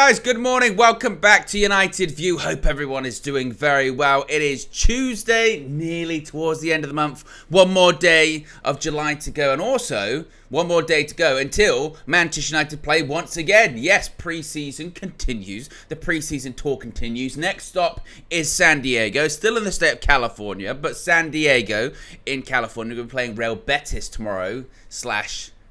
guys, good morning. Welcome back to United View. Hope everyone is doing very well. It is Tuesday, nearly towards the end of the month. One more day of July to go, and also one more day to go until Manchester United play once again. Yes, pre-season continues. The pre-season tour continues. Next stop is San Diego, still in the state of California, but San Diego in California. We're playing Real Betis tomorrow /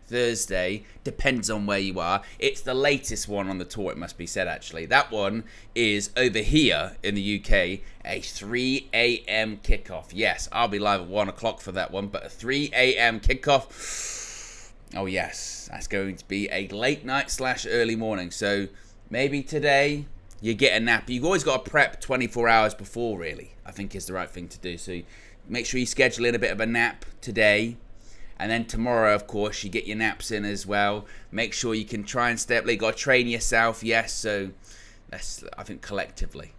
Thursday, depends on where you are. It's the latest one on the tour, it must be said, actually. That one is over here in the UK, a 3 a.m. kickoff. Yes, I'll be live at 1 o'clock for that one, but a 3 a.m. kickoff. Oh yes, that's going to be a late night / early morning. So maybe today you get a nap. You've always got to prep 24 hours before, really, I think is the right thing to do. So make sure you schedule in a bit of a nap today. And then tomorrow, of course, you get your naps in as well. Make sure you can try and stay up late. You've got to train yourself, yes. So that's, I think, collectively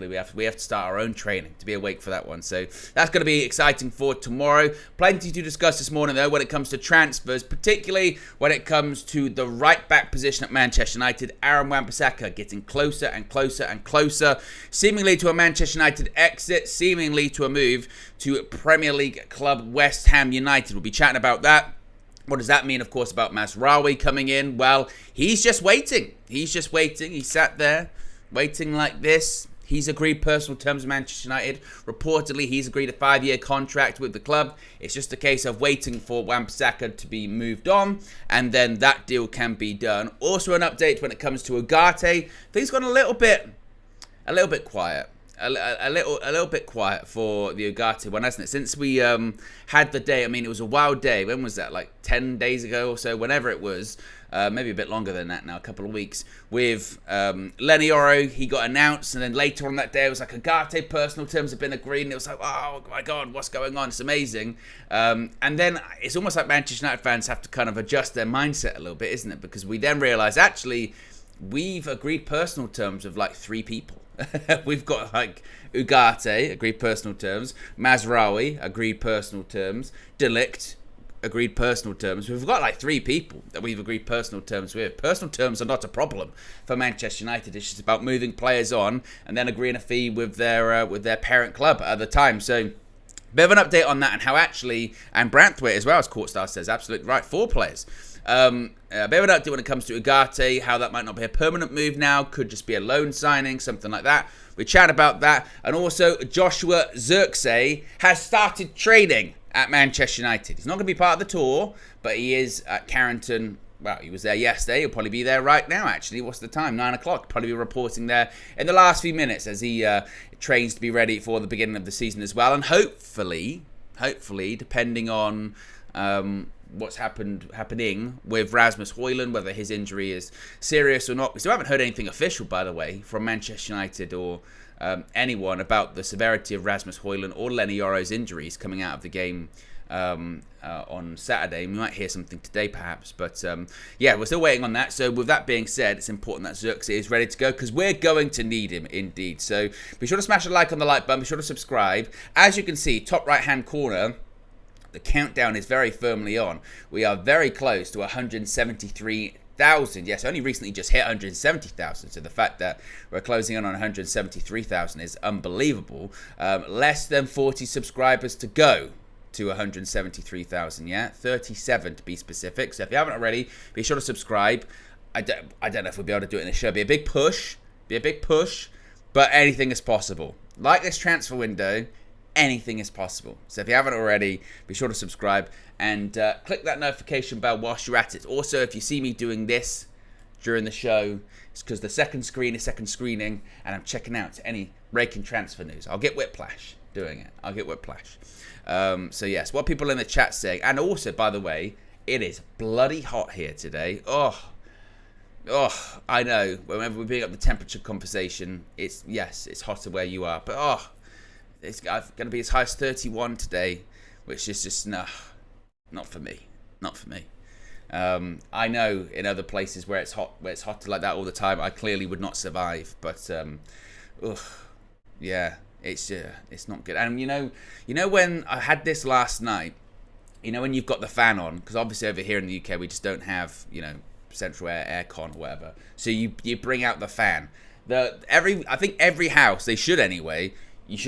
we have to start our own training to be awake for that one. So that's going to be exciting for tomorrow. Plenty to discuss this morning, though, when it comes to transfers, particularly when it comes to the right back position at Manchester United. Wan-Bissaka getting closer and closer and closer, seemingly to a Manchester United exit, seemingly to a move to Premier League club West Ham United. We'll be chatting about that. What does that mean, of course, about Mazraoui coming in? Well, he's just waiting. He's just waiting. He sat there waiting like this. He's agreed personal terms with Manchester United. Reportedly, he's agreed a 5-year contract with the club. It's just a case of waiting for Wan-Bissaka to be moved on, and then that deal can be done. Also, an update when it comes to Ugarte. Things gone a little bit quiet. A little bit quiet for the Ugarte one, hasn't it? Since we had the day, I mean, it was a wild day. When was that? Like 10 days ago or so, whenever it was. Maybe a bit longer than that now, a couple of weeks. With Lenioro, he got announced, and then later on that day, it was like Ugarte personal terms have been agreed, and it was like, oh my God, what's going on? It's amazing. And then it's almost like Manchester United fans have to kind of adjust their mindset a little bit, isn't it? Because we then realise, actually, we've agreed personal terms with like 3 people. We've got like Ugarte, agreed personal terms, Mazraoui, agreed personal terms, De Ligt, agreed personal terms. We've got like 3 people that we've agreed personal terms with. Personal terms are not a problem for Manchester United. It's just about moving players on and then agreeing a fee with their parent club at the time. So bit of an update on that, and how actually, and Branthwaite as well, as Courtstar says, absolutely right, 4 players. A bit of an update when it comes to Ugarte, how that might not be a permanent move now, could just be a loan signing, something like that. We chat about that. And also, Joshua Zirkzee has started training at Manchester United. He's not going to be part of the tour, but he is at Carrington. Well, he was there yesterday. He'll probably be there right now, actually. What's the time? 9 o'clock. Probably be reporting there in the last few minutes as he trains to be ready for the beginning of the season as well. And hopefully, depending on what's happening with Rasmus Højlund, whether his injury is serious or not. We still haven't heard anything official, by the way, from Manchester United or anyone about the severity of Rasmus Højlund or Lenioro's injuries coming out of the game on Saturday. We might hear something today, perhaps, but yeah, we're still waiting on that. So with that being said, it's important that Zirkzee is ready to go, because we're going to need him indeed. So be sure to smash a like on the like button. Be sure to subscribe. As you can see, top right hand corner, the countdown is very firmly on. We are very close to 173,000. Yes, only recently just hit 170,000. So the fact that we're closing in on 173,000 is unbelievable. Less than 40 subscribers to go to 173,000. Yeah, 37 to be specific. So if you haven't already, be sure to subscribe. I don't know if we'll be able to do it in the show. Be a big push, but anything is possible. Like this transfer window, anything is possible. So if you haven't already, be sure to subscribe and click that notification bell whilst you're at it. Also, if you see me doing this during the show, it's because the second screen is second screening, and I'm checking out any raking transfer news. I'll get whiplash doing it. So yes, what people in the chat saying. And also, by the way, it is bloody hot here today. Oh, I know. Whenever we bring up the temperature conversation, it's hotter where you are, but it's going to be as high as 31 today, which is just not for me. I know in other places where it's hotter like that all the time, I clearly would not survive. But yeah, it's not good. And you know when I had this last night, when you've got the fan on, because obviously over here in the UK we just don't have central aircon or whatever. So you bring out the fan. I think every house, they should anyway.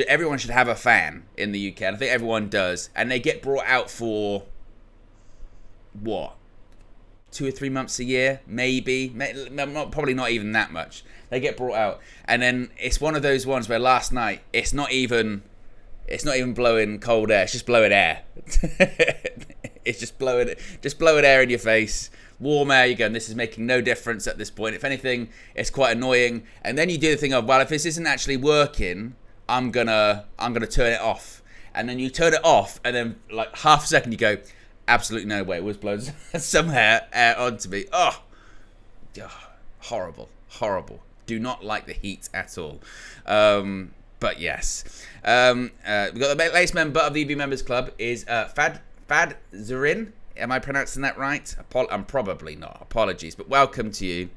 Everyone should have a fan in the UK. And I think everyone does, and they get brought out for what, 2 or 3 months a year, maybe. Probably not even that much. They get brought out, and then it's one of those ones where last night it's not even blowing cold air. It's just blowing air. It's just blowing air in your face. Warm air. You're going, this is making no difference at this point. If anything, it's quite annoying. And then you do the thing of, well, if this isn't actually working, I'm gonna turn it off. And then you turn it off, and then like half a second you go, absolutely no way. It was blowing some air onto me. Oh, horrible. Do not like the heat at all. But yes, we've got the latest member of the EV Members Club is Fad Zurin. Am I pronouncing that right? I'm probably not. Apologies, but welcome to you.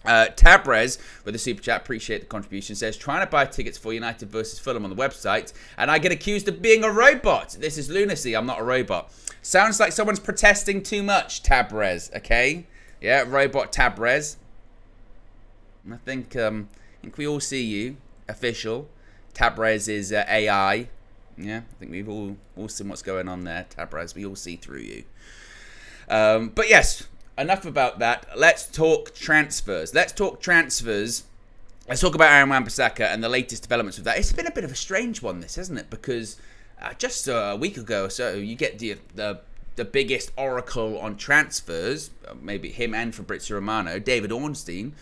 Tabrez with a super chat, appreciate the contribution, says trying to buy tickets for United versus Fulham on the website and I get accused of being a robot. This is lunacy. I'm not a robot. Sounds like someone's protesting too much, Tabrez. Okay, yeah, robot Tabrez. I think we all see you. Official. Tabrez is AI. Yeah, I think we've all seen what's going on there, Tabrez. We all see through you. But yes, enough about that. Let's talk transfers. Let's talk about Aaron Wan-Bissaka and the latest developments with that. It's been a bit of a strange one, this, hasn't it? Because just a week ago or so, you get the biggest oracle on transfers, maybe him and Fabrizio Romano, David Ornstein,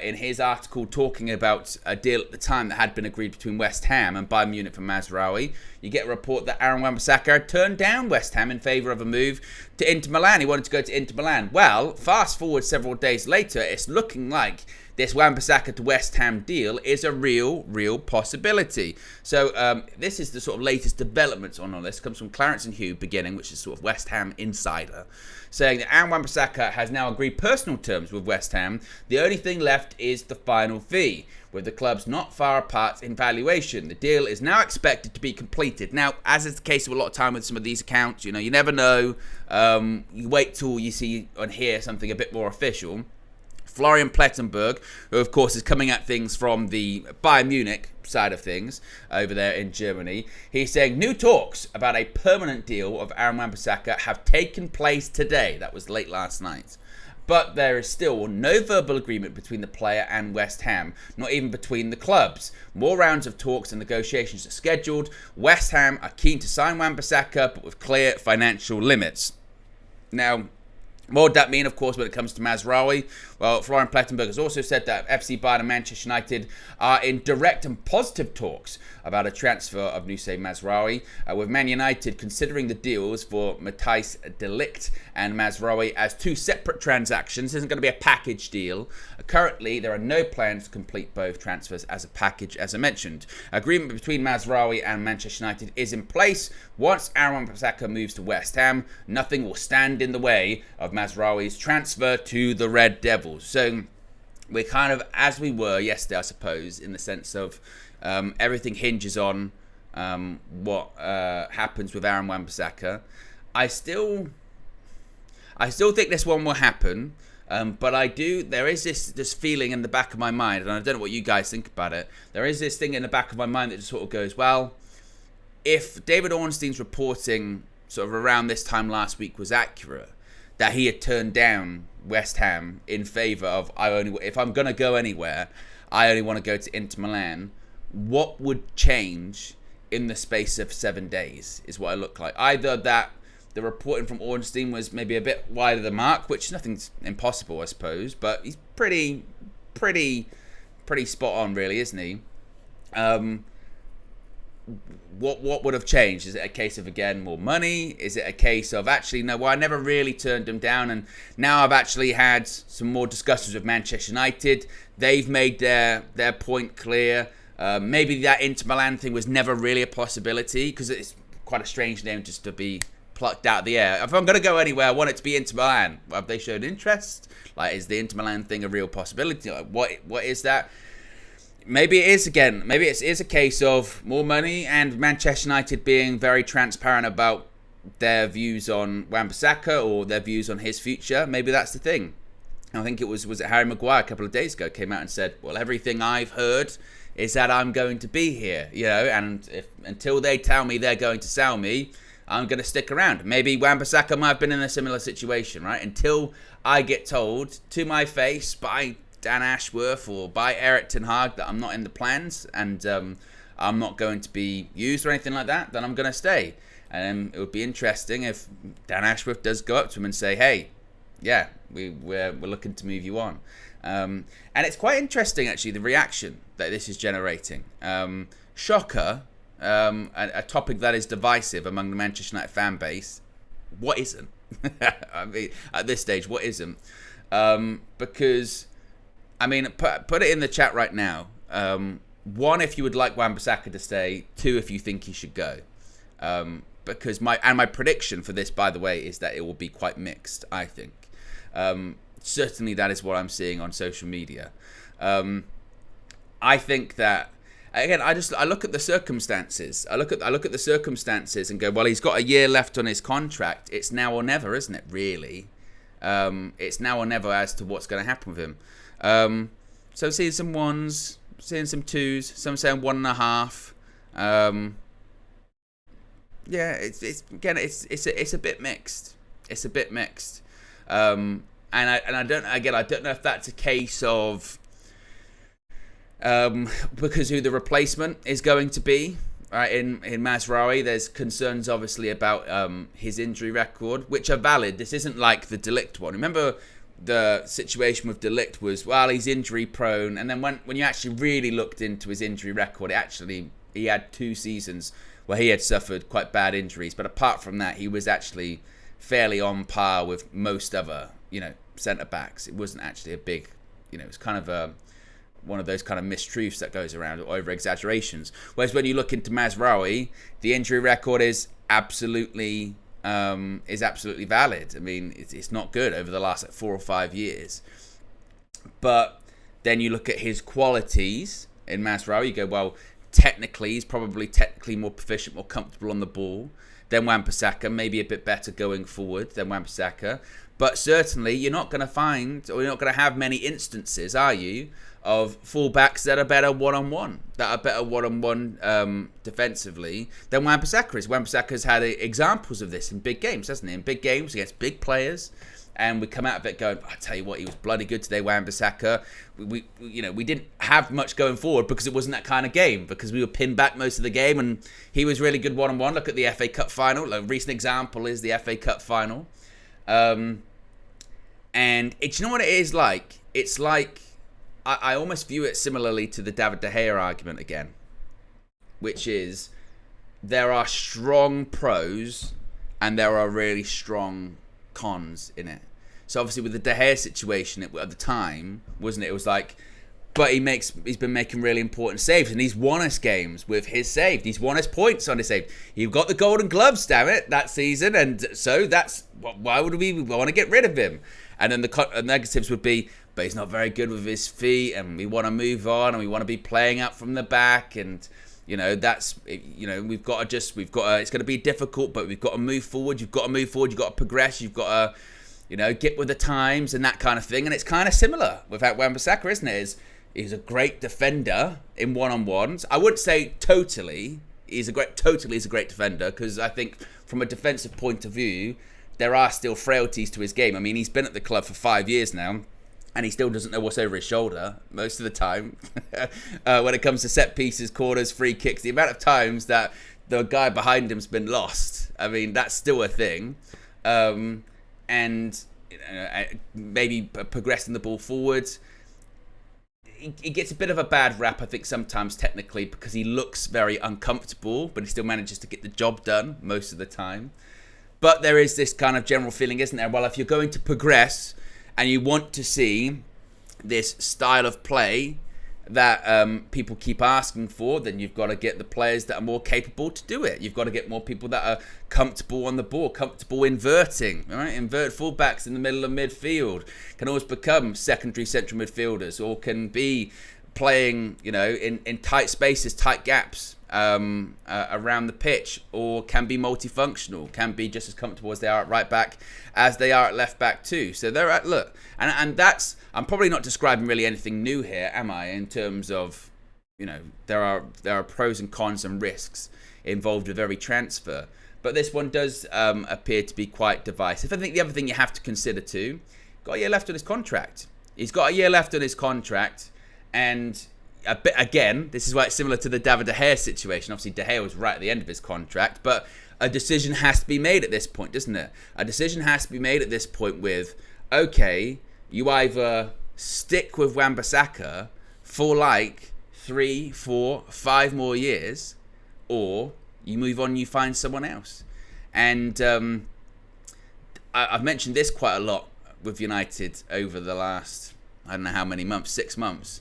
in his article talking about a deal at the time that had been agreed between West Ham and Bayern Munich for Mazraoui. You get a report that Aaron Wan-Bissaka had turned down West Ham in favour of a move to Inter Milan. He wanted to go to Inter Milan. Well, fast forward several days later, it's looking like this Wan-Bissaka to West Ham deal is a real possibility. So this is the sort of latest developments on all this. It comes from Clarence and Hugh beginning, which is sort of West Ham insider, saying that Aaron Wan-Bissaka has now agreed personal terms with West Ham. The only thing left is the final fee, with the clubs not far apart in valuation. The deal is now expected to be completed. Now, as is the case with a lot of time with some of these accounts, you never know. You wait till you see and hear something a bit more official. Florian Plettenberg, who of course is coming at things from the Bayern Munich side of things over there in Germany, he's saying new talks about a permanent deal of Aaron Wan-Bissaka have taken place today. That was late last night. But there is still no verbal agreement between the player and West Ham, not even between the clubs. More rounds of talks and negotiations are scheduled. West Ham are keen to sign Wan-Bissaka, but with clear financial limits. Now, what would that mean, of course, when it comes to Mazraoui? Well, Florian Plettenberg has also said that FC Bayern and Manchester United are in direct and positive talks about a transfer of Noussair Mazraoui, with Man United considering the deals for Matthijs de Ligt and Mazraoui as two separate transactions. This isn't going to be a package deal. Currently, there are no plans to complete both transfers as a package, as I mentioned. Agreement between Mazraoui and Manchester United is in place. Once Aaron Wan-Bissaka moves to West Ham, nothing will stand in the way of Mazraoui's transfer to the Red Devils. So we're kind of as we were yesterday, I suppose, in the sense of everything hinges on what happens with Aaron Wan-Bissaka. I still think this one will happen, but there is this feeling in the back of my mind, and I don't know what you guys think about it. There is this thing in the back of my mind that just sort of goes, well, if David Ornstein's reporting sort of around this time last week was accurate, that he had turned down West Ham in favour of, if I'm going to go anywhere, I only want to go to Inter Milan, what would change in the space of 7 days is what I look like. Either that the reporting from Ornstein was maybe a bit wide of the mark, which nothing's impossible, I suppose, but he's pretty spot on, really, isn't he? What would have changed? Is it a case of, again, more money? Is it a case of, actually, no, well, I never really turned them down, and now I've actually had some more discussions with Manchester United. They've made their point clear. Maybe that Inter Milan thing was never really a possibility, because it's quite a strange name just to be plucked out of the air. If I'm going to go anywhere, I want it to be Inter Milan. Have they shown interest? Like, is the Inter Milan thing a real possibility? Like, what is that? Maybe it is again. Maybe it is a case of more money and Manchester United being very transparent about their views on Wan-Bissaka or their views on his future. Maybe that's the thing. I think it was it Harry Maguire a couple of days ago came out and said, well, everything I've heard is that I'm going to be here, and until they tell me they're going to sell me, I'm going to stick around. Maybe Wan-Bissaka might have been in a similar situation, right? Until I get told to my face by Dan Ashworth or by Eric Ten Hag that I'm not in the plans and I'm not going to be used or anything like that, then I'm going to stay. And it would be interesting if Dan Ashworth does go up to him and say, hey, yeah, we're looking to move you on. And it's quite interesting, actually, the reaction that this is generating. Shocker, a topic that is divisive among the Manchester United fan base. What isn't? I mean, at this stage, what isn't? Because, I mean, put it in the chat right now. One, if you would like Wan-Bissaka to stay. Two, if you think he should go. Because my prediction for this, by the way, is that it will be quite mixed, I think. Certainly that is what I'm seeing on social media. I think that, again, I look at the circumstances. I look at the circumstances and go, well, he's got a year left on his contract. It's now or never, isn't it, really? It's now or never as to what's going to happen with him. So seeing some ones, seeing some twos, some saying 1.5. Yeah, it's a bit mixed. It's a bit mixed. And I don't know if that's a case of because who the replacement is going to be, right? In Mazraoui, there's concerns obviously about his injury record, which are valid. This isn't like the De Ligt one. Remember the situation with De Ligt was, well, he's injury prone, and then when you actually really looked into his injury record, he had 2 seasons where he had suffered quite bad injuries, but apart from that, he was actually fairly on par with most other, centre backs. It wasn't actually a big, it was kind of one of those kind of mistruths that goes around, or over exaggerations. Whereas when you look into Mazraoui, the injury record is absolutely valid. I mean, it's not good over the last 4 or 5 years. But then you look at his qualities in Mazraoui, you go, well, he's probably technically more proficient, more comfortable on the ball than Wan-Bissaka, maybe a bit better going forward than Wan-Bissaka. But certainly you're not going to find, or you're not going to have many instances, are you, of fullbacks that are better one-on-one, defensively than Wan-Bissaka is. Wan-Bissaka's had examples of this in big games, hasn't he? In big games against big players. And we come out of it going, I tell you what, he was bloody good today, Wan-Bissaka. We didn't have much going forward because it wasn't that kind of game, because we were pinned back most of the game, and he was really good one-on-one. Look at the FA Cup final. A recent example is the FA Cup final. And do you know what it is like? It's like, I almost view it similarly to the David De Gea argument again, which is there are strong pros and there are really strong cons in it. So obviously with the De Gea situation at the time, wasn't it? It was like, but he's been making really important saves, and he's won us games with his save. He's won us points on his save. He got the Golden Gloves, damn it, that season, and so why would we want to get rid of him? And then the negatives would be, but he's not very good with his feet, and we want to move on, and we want to be playing up from the back, and it's going to be difficult, but we've got to move forward. You've got to progress. You've got to, get with the times and that kind of thing. And it's kind of similar with Wan-Bissaka, isn't it? He's a great defender in one-on-ones. I wouldn't say totally he's a great defender, because I think from a defensive point of view, there are still frailties to his game. I mean, he's been at the club for 5 years now, and he still doesn't know what's over his shoulder most of the time. When it comes to set pieces, corners, free kicks, the amount of times that the guy behind him's been lost, I mean, that's still a thing. And maybe progressing the ball forwards. He gets a bit of a bad rap, I think, sometimes technically, because he looks very uncomfortable, but he still manages to get the job done most of the time. But there is this kind of general feeling, isn't there? Well, if you're going to progress and you want to see this style of play that people keep asking for, then you've got to get the players that are more capable to do it. You've got to get more people that are comfortable on the ball, comfortable inverting, right? Invert fullbacks in the middle of midfield, can always become secondary central midfielders, or can be playing, in tight spaces, tight gaps around the pitch, or can be multifunctional, can be just as comfortable as they are at right back as they are at left back too. So they're at and that's, I'm probably not describing really anything new here, am I? In terms of, there are pros and cons and risks involved with every transfer, but this one does appear to be quite divisive. I think the other thing you have to consider too, got a year left on his contract. He's got a year left on his contract, and a bit, again, this is why it's similar to the David De Gea situation. Obviously, De Gea was right at the end of his contract, but a decision has to be made at this point, doesn't it? A decision has to be made at this point with, okay, you either stick with Wan-Bissaka for like 3, 4, 5 more years, or you move on, you find someone else. And I've mentioned this quite a lot with United over the last, I don't know how many months, 6 months.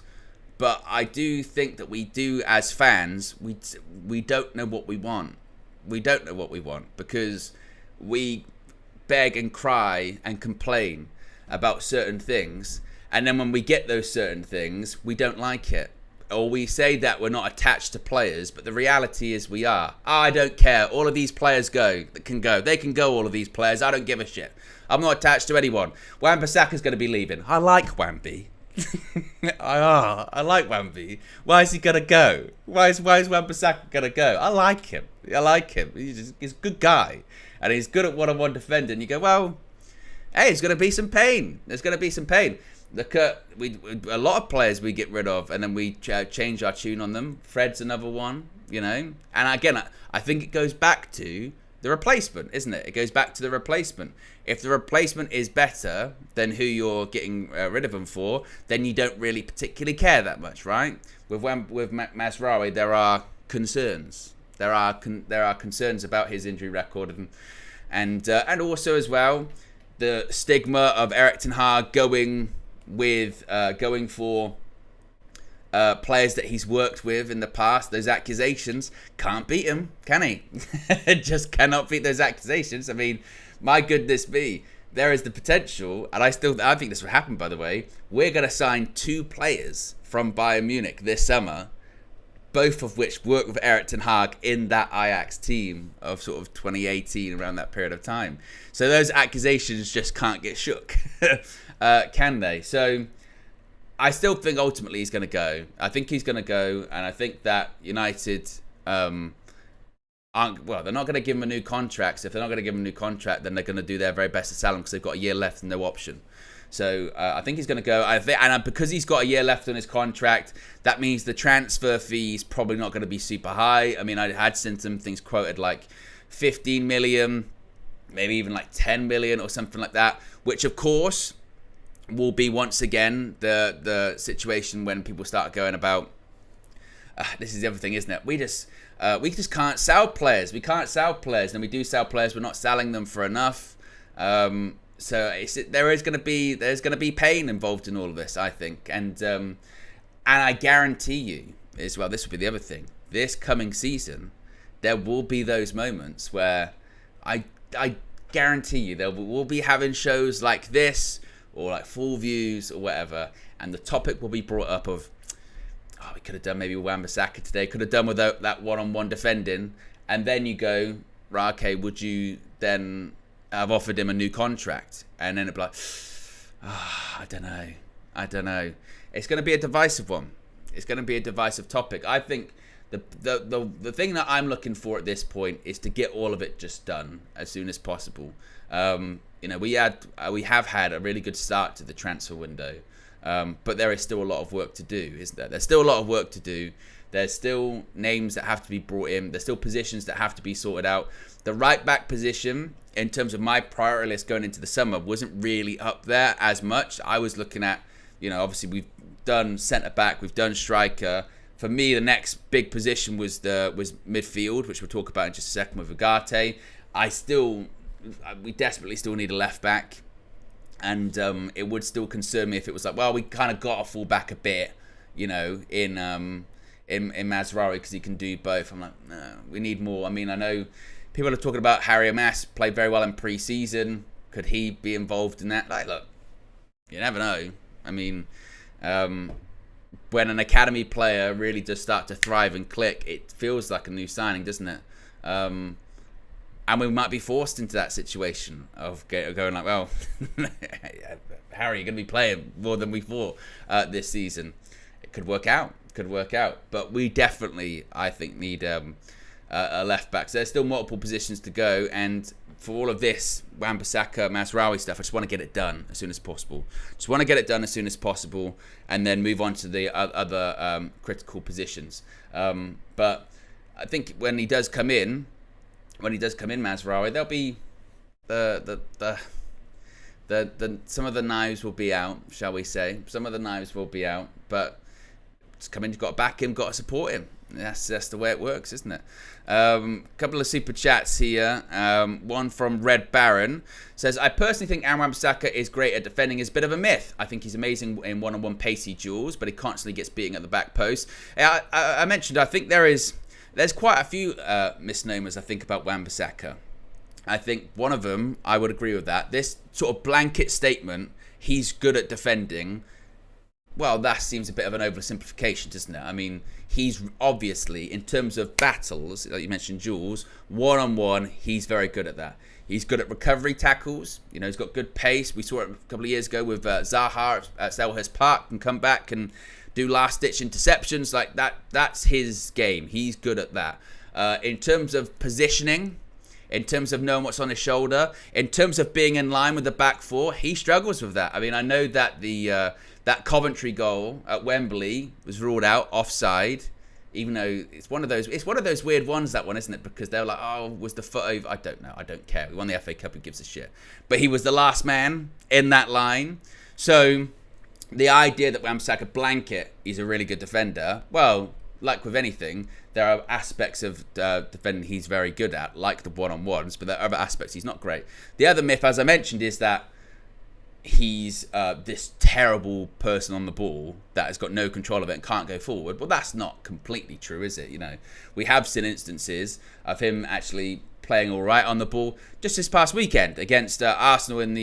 But I do think that we do, as fans, we don't know what we want. We don't know what we want because we beg and cry and complain about certain things. And then when we get those certain things, we don't like it. Or we say that we're not attached to players, but the reality is we are. I don't care. All of these players can go. They can go, all of these players. I don't give a shit. I'm not attached to anyone. Wan-Bissaka's going to be leaving. I like Wambi. I like Wambi. Why is he going to go? Why is Wan-Bissaka going to go? I like him. He's a good guy. And he's good at one-on-one defending. You go, well, hey, there's going to be some pain. Look at a lot of players we get rid of, and then we change our tune on them. Fred's another one, And again, I think it goes back to the replacement, isn't it? It goes back to the replacement. If the replacement is better than who you're getting rid of them for, then you don't really particularly care that much, right? With Mazraoui, there are concerns. There are concerns about his injury record, and also as well the stigma of Erik ten Hag going for players that he's worked with in the past. Those accusations, can't beat him, can he? Just cannot beat those accusations. I mean, my goodness me, there is the potential, and I think this will happen, by the way. We're going to sign 2 players from Bayern Munich this summer, both of which worked with Erik ten Hag in that Ajax team of sort of 2018, around that period of time. So those accusations just can't get shook, can they? So I still think ultimately he's going to go. I think he's going to go, and I think that United they're not going to give him a new contract. So if they're not going to give him a new contract, then they're going to do their very best to sell him because they've got a year left and no option. So I think he's going to go. Because he's got a year left on his contract, that means the transfer fee's probably not going to be super high. I mean, I had seen some things quoted like 15 million, maybe even like 10 million or something like that, which of course will be once again the situation when people start going about, this is the other thing, isn't it? We just can't sell players. We can't sell players. And we do sell players, we're not selling them for enough. So there's going to be pain involved in all of this, I think. And I guarantee you as well, this will be the other thing. This coming season, there will be those moments where I guarantee you we'll be having shows like this, or like Full Views or whatever, and the topic will be brought up of, we could have done maybe with Wan-Bissaka today, could have done with that one-on-one defending, and then you go, right, okay, would you then have offered him a new contract? And then it'd be like, I don't know. It's going to be a divisive one. It's going to be a divisive topic. I think the thing that I'm looking for at this point is to get all of it just done as soon as possible. We have had a really good start to the transfer window, but there is still a lot of work to do, isn't there? There's still a lot of work to do. There's still names that have to be brought in. There's still positions that have to be sorted out. The right back position, in terms of my priority list going into the summer, wasn't really up there as much. I was looking at, obviously we've done centre back, we've done striker. For me, the next big position was midfield, which we'll talk about in just a second with Ugarte. We desperately still need a left back, and it would still concern me if it was like, well, we kind of got to fall back a bit, in Mazraoui because he can do both. I'm like, no, we need more. I mean, I know people are talking about Harry Mas played very well in pre-season. Could he be involved in that? Like, look, you never know. I mean, when an academy player really does start to thrive and click, it feels like a new signing, doesn't it? And we might be forced into that situation of going like, well, Harry, you're going to be playing more than we thought this season. It could work out. But we definitely, I think, need a left back. So there's still multiple positions to go. And for all of this Wan-Bissaka, Mazraoui stuff, I just want to get it done as soon as possible. And then move on to the other critical positions. But I think when he does come in, Mazraoui, there'll be the some of the knives will be out, shall we say? Some of the knives will be out, but just come in, you've got to back him, got to support him. That's the way it works, isn't it? Couple of super chats here. One from Red Baron says, I personally think Wan-Bissaka is great at defending. Is a bit of a myth. I think he's amazing in one-on-one pacey duels, but he constantly gets beaten at the back post. I mentioned, I think there's quite a few misnomers I think about Wan-Bissaka. I think one of them, I would agree with that. This sort of blanket statement, he's good at defending, well, that seems a bit of an oversimplification, doesn't it? I mean, he's obviously, in terms of battles, like you mentioned, duels, one-on-one, he's very good at that. He's good at recovery tackles. You know, he's got good pace. We saw it a couple of years ago with Zaha at Selhurst Park, and come back and do last-ditch interceptions like that. That's his game. He's good at that. In terms of positioning, in terms of knowing what's on his shoulder, in terms of being in line with the back four, he struggles with that. I mean, I know that that Coventry goal at Wembley was ruled out offside, even though it's one of those weird ones, that one, isn't it? Because they were like, oh, was the foot over? I don't know. I don't care. We won the FA Cup. Who gives a shit? But he was the last man in that line. So the idea that Wan-Bissaka blanket, he's a really good defender, well, like with anything, there are aspects of defending he's very good at, like the one-on-ones, but there are other aspects he's not great. The other myth, as I mentioned, is that he's this terrible person on the ball that has got no control of it and can't go forward. Well, that's not completely true, is it? You know, we have seen instances of him actually playing all right on the ball. Just this past weekend against Arsenal in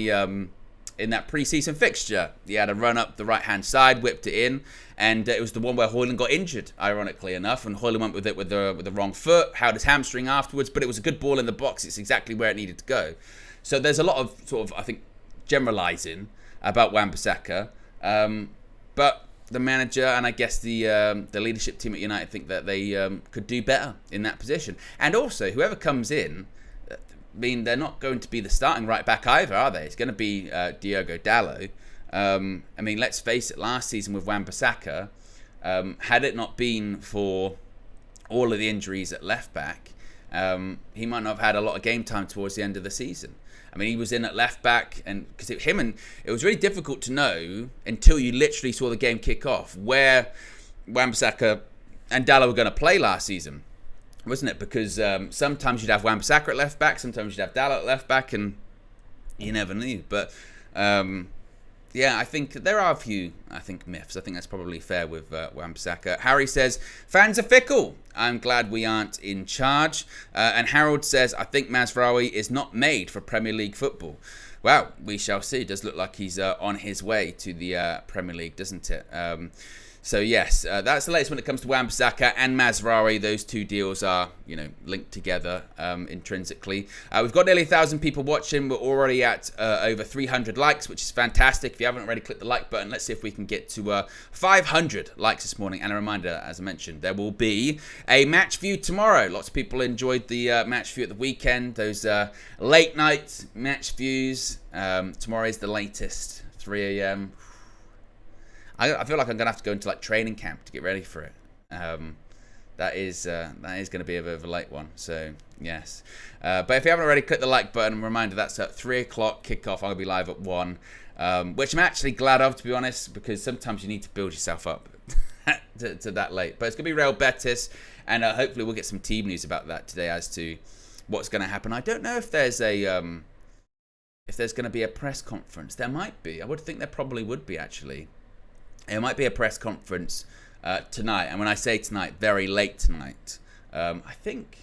that preseason fixture, he had a run up the right-hand side, whipped it in, and it was the one where Højlund got injured, ironically enough, and Højlund went with it with the wrong foot, held his hamstring afterwards, but it was a good ball in the box. It's exactly where it needed to go. So there's a lot of sort of, I think, generalising about Wan-Bissaka, but the manager and I guess the leadership team at United think that they could do better in that position. And also, whoever comes in, I mean, they're not going to be the starting right back either, are they? It's going to be Diogo Dalot. I mean, let's face it, last season with Wan-Bissaka, had it not been for all of the injuries at left back, he might not have had a lot of game time towards the end of the season. I mean, he was in at left back, and because it was really difficult to know until you literally saw the game kick off where Wan-Bissaka and Dalot were going to play last season, wasn't it? Because sometimes you'd have Wan-Bissaka at left back, sometimes you'd have Dalot at left back, and you never knew. But yeah, I think there are a few, myths. I think that's probably fair with Wan-Bissaka. Harry says, fans are fickle. I'm glad we aren't in charge. And Harold says, I think Mazraoui is not made for Premier League football. Well, we shall see. It does look like he's on his way to the Premier League, doesn't it? So yes, that's the latest when it comes to Wan-Bissaka and Mazraoui. Those two deals are, linked together intrinsically. We've got nearly 1,000 people watching. We're already at over 300 likes, which is fantastic. If you haven't already clicked the like button, let's see if we can get to 500 likes this morning. And a reminder, as I mentioned, there will be a match view tomorrow. Lots of people enjoyed the match view at the weekend. Those late night match views. Tomorrow is the latest, 3 a.m. I feel like I'm going to have to go into like training camp to get ready for it. That is going to be a bit of a late one. So, yes. But if you haven't already, click the like button. Reminder, that's at 3 o'clock kickoff. I'm going to be live at 1. Which I'm actually glad of, to be honest, because sometimes you need to build yourself up to that late. But it's going to be Real Betis. And hopefully we'll get some team news about that today as to what's going to happen. I don't know if there's going to be a press conference. There might be. I would think there probably would be, actually. It might be a press conference tonight, and when I say tonight, very late tonight. I think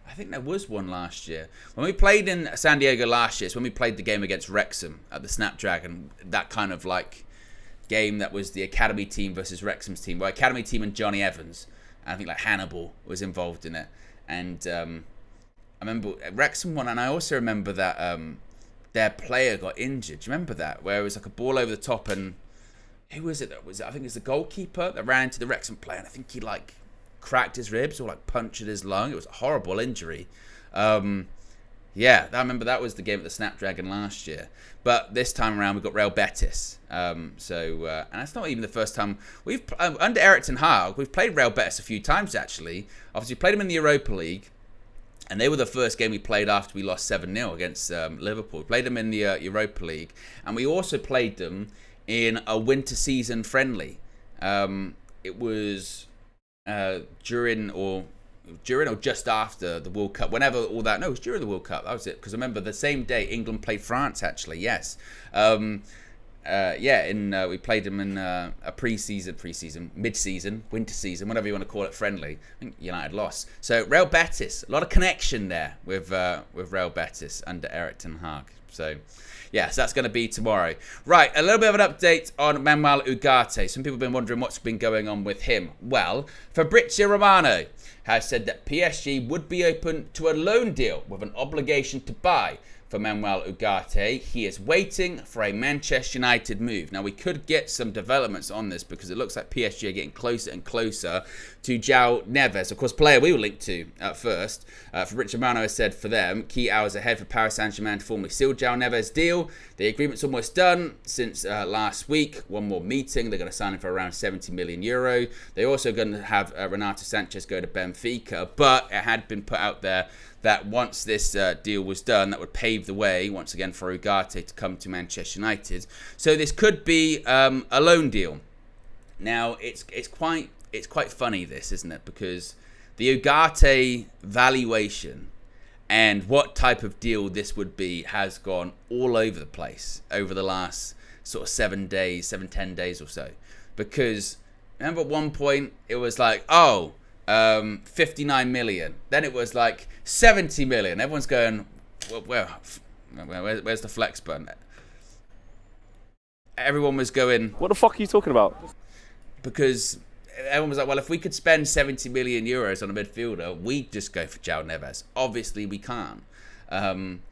there was one last year when we played in San Diego last year. It's when we played the game against Wrexham at the Snapdragon. That kind of like game that was the academy team versus Wrexham's team. Well, academy team and Johnny Evans. And I think like Hannibal was involved in it. And I remember Wrexham won, and I also remember that their player got injured. Do you remember that? Where it was like a ball over the top, and who was it that was it? I think it was the goalkeeper that ran into the Wrexham player, and I think he like cracked his ribs or like punctured his lung. It was a horrible injury. Yeah, I remember that was the game at the Snapdragon last year. But this time around, we've got Real Betis. And that's not even the first time. We've under Erik ten Hag, we've played Real Betis a few times, actually. Obviously, we played them in the Europa League. And they were the first game we played after we lost 7-0 against Liverpool. We played them in the Europa League. And we also played them in a winter season friendly. It was during or just after the World Cup, whenever all that. No, it was during the World Cup. That was it. Because I remember the same day England played France. Actually, yes. We played them in a preseason, mid-season, winter season, whatever you want to call it, friendly. I think United lost. So Real Betis, a lot of connection there with Real Betis under Erik ten Hag. So. Yes, that's going to be tomorrow. Right, a little bit of an update on Manuel Ugarte. Some people have been wondering what's been going on with him. Well, Fabrizio Romano has said that PSG would be open to a loan deal with an obligation to buy for Manuel Ugarte. He is waiting for a Manchester United move. Now, we could get some developments on this because it looks like PSG are getting closer and closer to João Neves, of course, player we were linked to at first. Fabrizio Romano has said for them, key hours ahead for Paris Saint-Germain to formally seal João Neves' deal. The agreement's almost done since last week. One more meeting. They're going to sign him for around 70 million euro. They're also going to have Renato Sanchez go to Benfica, but it had been put out there that once this deal was done, that would pave the way, once again, for Ugarte to come to Manchester United. So this could be a loan deal. Now, it's quite funny, this, isn't it? Because the Ugarte valuation and what type of deal this would be has gone all over the place over the last sort of 10 days or so. Because, remember at one point, it was like, 59 million. Then it was like 70 million. Everyone's going, where's the flex button? Everyone was going, what the fuck are you talking about? Because everyone was like, well, if we could spend 70 million euros on a midfielder, we'd just go for João Neves. Obviously, we can't. And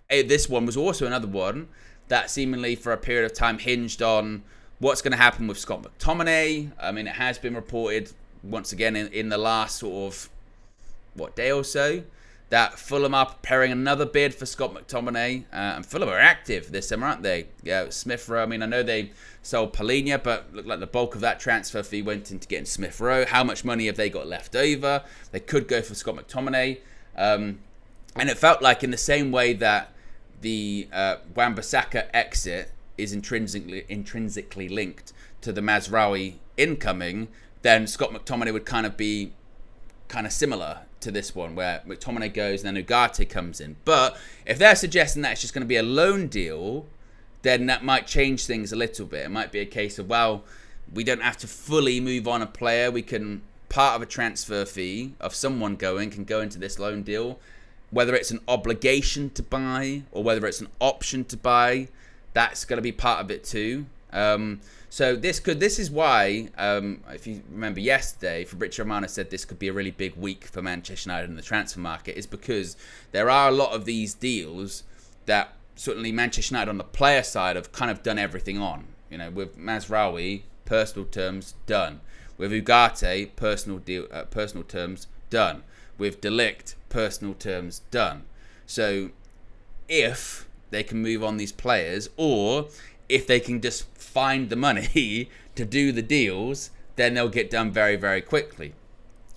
this one was also another one that seemingly for a period of time hinged on what's going to happen with Scott McTominay. I mean, it has been reported once again in the last sort of, day or so, that Fulham are preparing another bid for Scott McTominay. And Fulham are active this summer, aren't they? Yeah, Smith Rowe. I mean, I know they sold Palhinha, but looked like the bulk of that transfer fee went into getting Smith Rowe. How much money have they got left over? They could go for Scott McTominay. And it felt like in the same way that the Wan-Bissaka exit is intrinsically linked to the Mazraoui incoming, then Scott McTominay would kind of be kind of similar to this one, where McTominay goes and then Ugarte comes in. But if they're suggesting that it's just going to be a loan deal, then that might change things a little bit. It might be a case of, well, we don't have to fully move on a player. We can, part of a transfer fee of someone can go into this loan deal. Whether it's an obligation to buy or whether it's an option to buy, that's going to be part of it too. So this is why, if you remember yesterday, Fabrizio Romano said this could be a really big week for Manchester United in the transfer market, is because there are a lot of these deals that certainly Manchester United on the player side have kind of done everything on. You know, with Mazraoui, personal terms, done. With Ugarte, personal terms, done. With De Ligt, personal terms, done. So if they can move on these players, or if they can just find the money to do the deals, then they'll get done very, very quickly.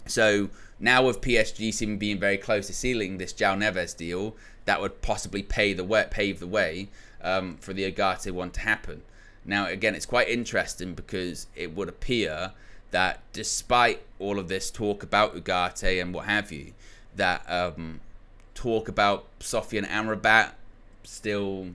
So now with PSG seeming being very close to sealing this João Neves deal, that would possibly pave the way for the Ugarte one to happen. Now, again, it's quite interesting because it would appear that despite all of this talk about Ugarte and what have you, that talk about Sofian Amrabat still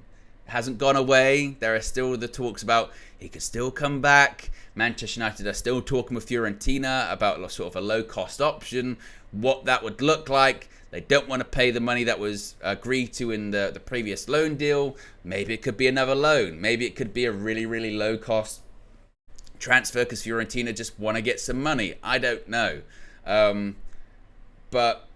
hasn't gone away. There are still the talks about he could still come back. Manchester United are still talking with Fiorentina about sort of a low-cost option, what that would look like. They don't want to pay the money that was agreed to in the previous loan deal. Maybe it could be another loan. Maybe it could be a really, really low-cost transfer because Fiorentina just want to get some money. I don't know. But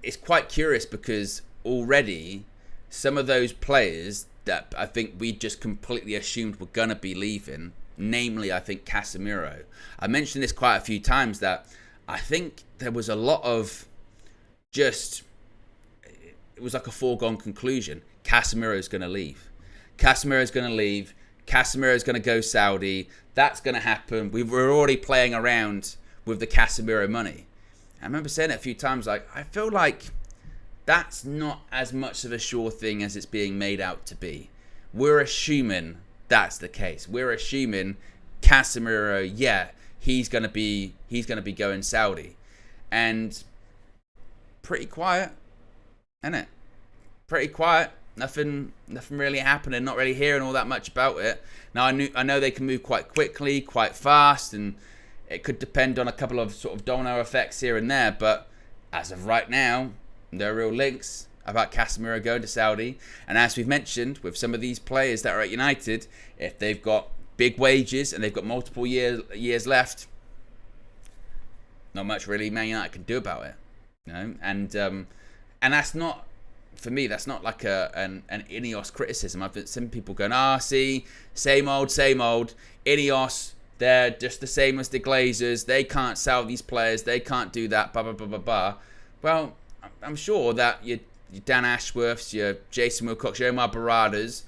it's quite curious because already some of those players that I think we just completely assumed were going to be leaving, namely, I think Casemiro. I mentioned this quite a few times that I think there was a lot of it was like a foregone conclusion. Casemiro's going to leave. Casemiro's going to leave. Casemiro's going to go Saudi. That's going to happen. We were already playing around with the Casemiro money. I remember saying it a few times, like, I feel like that's not as much of a sure thing as it's being made out to be. We're assuming that's the case. We're assuming Casemiro, he's gonna be going Saudi, and pretty quiet, isn't it? Pretty quiet. Nothing really happening. Not really hearing all that much about it. Now I know they can move quite quickly, quite fast, and it could depend on a couple of sort of domino effects here and there. But as of right now, there are real links about Casemiro going to Saudi. And as we've mentioned, with some of these players that are at United, if they've got big wages and they've got multiple years left, not much really Man United can do about it. You know? And that's not, for me, that's not like an Ineos criticism. I've seen people going, see, same old. Ineos, they're just the same as the Glazers. They can't sell these players. They can't do that, blah, blah, blah, blah, blah. Well, I'm sure that your Dan Ashworths, your Jason Wilcox, your Omar Baradas,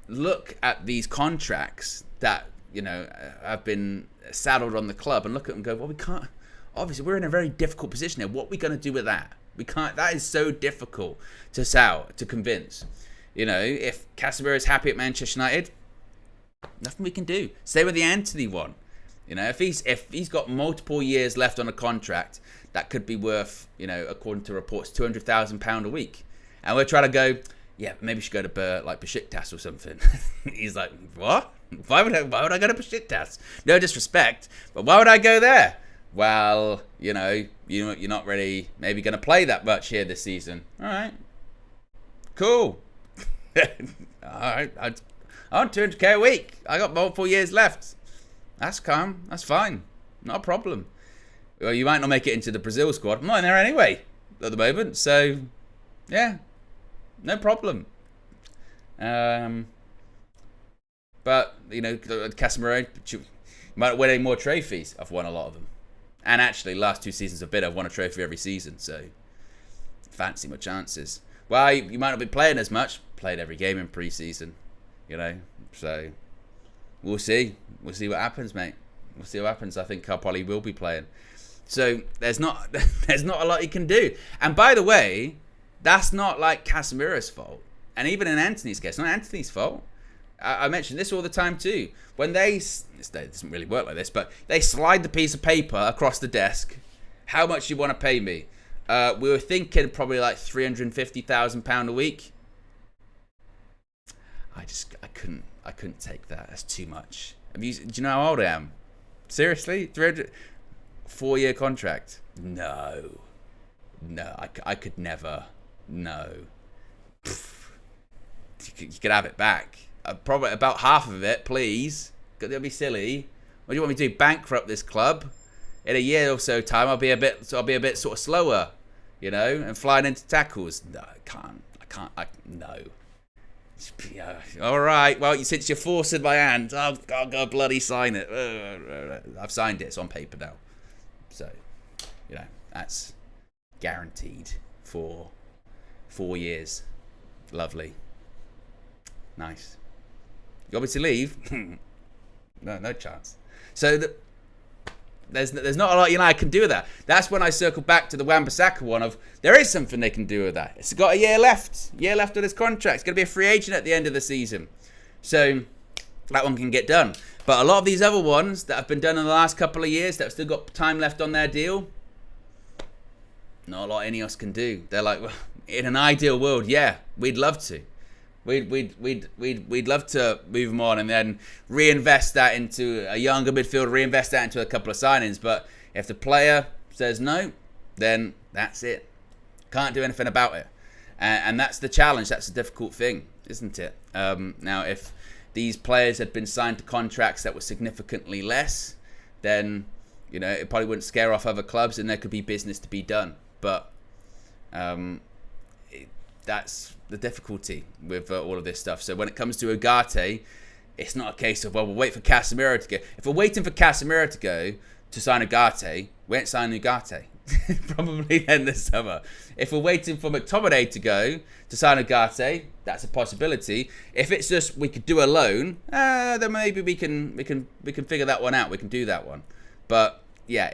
look at these contracts that, you know, have been saddled on the club and look at them and go, well, we can't. Obviously, we're in a very difficult position here. What are we going to do with that? We can't. That is so difficult to sell, to convince. You know, if Casemiro is happy at Manchester United, nothing we can do. Same with the Antony one. You know, if he's got multiple years left on a contract, that could be worth, you know, according to reports, £200,000 a week. And we're trying to go, maybe we should go to Besiktas or something. He's like, what? Why would I go to Besiktas? No disrespect, but why would I go there? Well, you know, you're not really maybe going to play that much here this season. All right, cool. All right, I want 200k a week. I got multiple years left. That's calm. That's fine. Not a problem. Well, you might not make it into the Brazil squad. I'm not in there anyway at the moment. So, yeah, no problem. But, you know, Casemiro, you might win any more trophies. I've won a lot of them. And actually, last 2 seasons I've won a trophy every season. So, fancy my chances. Well, you might not be playing as much. Played every game in pre-season, you know. So, we'll see. We'll see what happens, mate. We'll see what happens. I think I probably will be playing. So there's not a lot you can do. And by the way, that's not like Casemiro's fault. And even in Antony's case, not Antony's fault. I mention this all the time too. When this doesn't really work like this, but they slide the piece of paper across the desk. How much you want to pay me? We were thinking probably like £350,000 a week. I couldn't take that. That's too much. Do you know how old I am? Seriously? 4-year contract? No, I could never. No. You could have it back. Probably about half of it, please. That'd be silly. What do you want me to do? Bankrupt this club? In a year or so time, I'll be a bit sort of slower, you know, and flying into tackles. No, I can't. No. All right. Well, since you're forcing my hand, I've got to bloody sign it. I've signed it. It's on paper now. So, you know, that's guaranteed for 4 years. Lovely. Nice. You want me to leave? No chance. So there's not a lot United can do with that. That's when I circle back to the Wan-Bissaka one of there is something they can do with that. It's got a year left. Of his contract. It's going to be a free agent at the end of the season. So that one can get done. But a lot of these other ones that have been done in the last couple of years that have still got time left on their deal, not a lot Ineos can do. They're like, well, in an ideal world, yeah, we'd love to. We'd love to move him on and then reinvest that into a younger midfield, reinvest that into a couple of signings. But if the player says no, then that's it. Can't do anything about it. And that's the challenge. That's the difficult thing, isn't it? Now, if these players had been signed to contracts that were significantly less, then, you know, it probably wouldn't scare off other clubs and there could be business to be done. But that's the difficulty with all of this stuff. So when it comes to Ugarte, it's not a case of, well, we'll wait for Casemiro to go. If we're waiting for Casemiro to go to sign Ugarte, we ain't signing Ugarte. Probably then this summer. If we're waiting for McTominay to go to sign Ugarte, that's a possibility. If it's just we could do a loan, then maybe we can figure that one out. We can do that one. But yeah,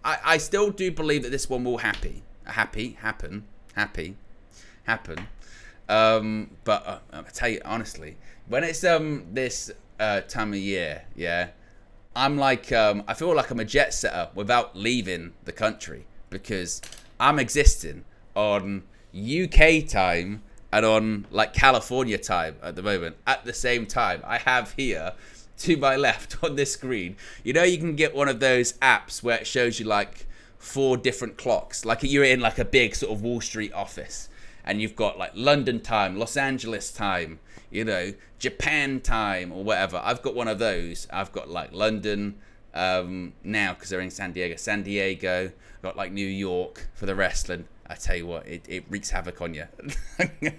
I still do believe that this one will happen. But I tell you honestly, when it's this time of year, yeah, I'm like I feel like I'm a jet setter without leaving the country, because I'm existing on UK time and on like California time at the moment at the same time. I have here to my left on this screen, you know, you can get one of those apps where it shows you like 4 different clocks, like you're in like a big sort of Wall Street office, and you've got like London time, Los Angeles time, you know, Japan time or whatever. I've got one of those. I've got like London now because they're in San Diego. I've got like New York for the wrestling. I tell you what, it wreaks havoc on you.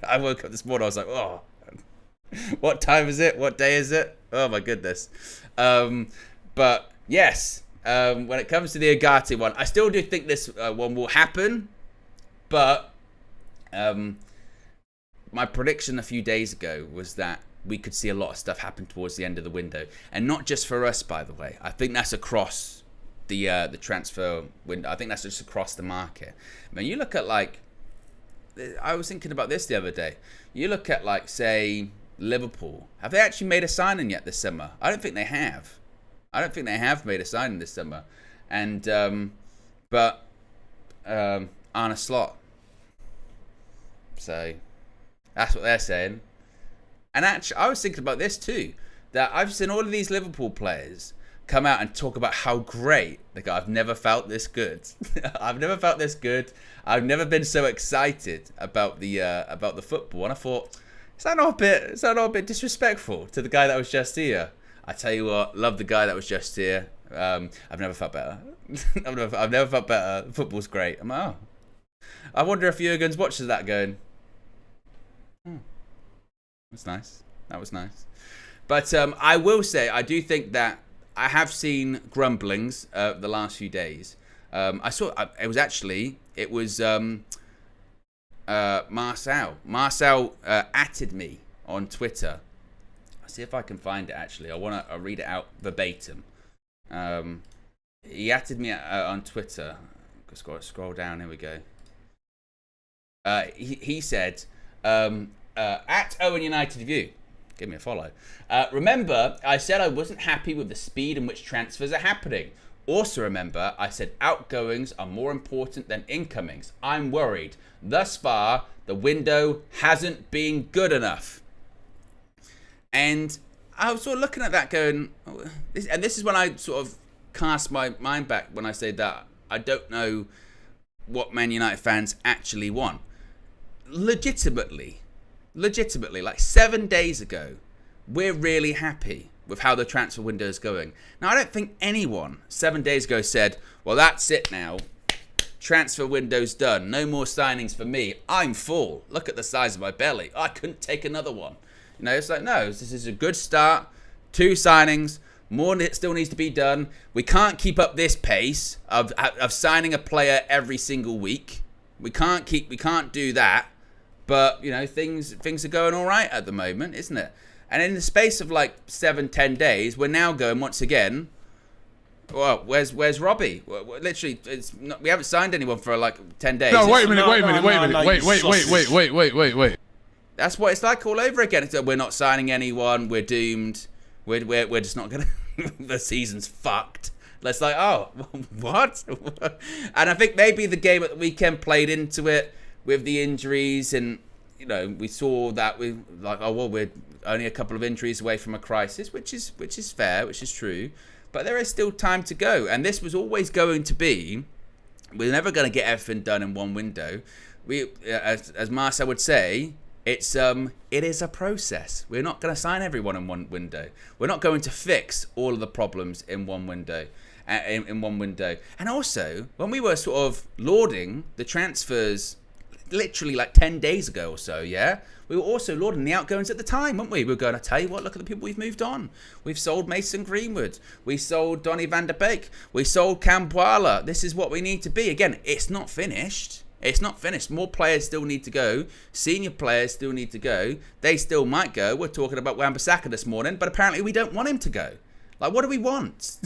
I woke up this morning, I was like, oh, what time is it? What day is it? Oh my goodness. But yes, when it comes to the Ugarte one, I still do think this one will happen. But my prediction a few days ago was that we could see a lot of stuff happen towards the end of the window, and not just for us, by the way. I think that's across the transfer window. I think that's just across the market. I mean, you look at like, I was thinking about this the other day. You look at like, say, Liverpool. Have they actually made a signing yet this summer? I don't think they have. I don't think they have made a signing this summer. And but Arne Slot. So that's what they're saying. And actually, I was thinking about this too. That I've seen all of these Liverpool players come out and talk about how great they go. I've never felt this good. I've never felt this good. I've never been so excited about the football. And I thought, is that not a bit disrespectful to the guy that was just here? I tell you what, love the guy that was just here. I've never felt better. I've never felt better. Football's great. I'm like, oh. I wonder if Jurgen's watches that going, that's nice. That was nice. But I will say, I do think that I have seen grumblings the last few days. I saw it was Marcel. Marcel atted me on Twitter. I'll see if I can find it actually. I want to read it out verbatim. He atted me on Twitter. Scroll down. Here we go. He said, at Owen United View, give me a follow. Remember, I said I wasn't happy with the speed in which transfers are happening. Also remember, I said outgoings are more important than incomings. I'm worried. Thus far, the window hasn't been good enough. And I was sort of looking at that going, and this is when I sort of cast my mind back when I say that I don't know what Man United fans actually want. Legitimately, like 7 days ago, we're really happy with how the transfer window is going. Now, I don't think anyone 7 days ago said, well, that's it now. Transfer window's done. No more signings for me. I'm full. Look at the size of my belly. I couldn't take another one. You know, it's like, no, this is a good start. 2 signings. More still needs to be done. We can't keep up this pace of signing a player every single week. We can't do that. But, you know, things are going all right at the moment, isn't it? And in the space of like 7-10 days, we're now going once again. Well, where's Robbie? Literally, we haven't signed anyone for like 10 days. No, wait a minute. Wait. That's what it's like all over again. We're not signing anyone. We're doomed. We're just not gonna. The season's fucked. It's like, oh, what? And I think maybe the game at the weekend played into it. with the injuries, and we saw that we're only a couple of injuries away from a crisis, which is fair, which is true, but there is still time to go, and this was always going to be. We're never going to get everything done in one window. As Marcel would say, it is a process. We're not going to sign everyone in one window. We're not going to fix all of the problems in one window. And also, when we were sort of lauding the transfers literally like 10 days ago or so, we were also lauding the outgoings at the time, weren't we? We were going to tell you what, look at the people we've moved on. We've sold Mason Greenwood. We sold Donny van der Beek. We sold Camboala. This is what we need to be. Again, it's not finished. It's not finished. More players still need to go. Senior players still need to go. They still might go. We're talking about Wan-Bissaka this morning, but apparently we don't want him to go. Like, what do we want?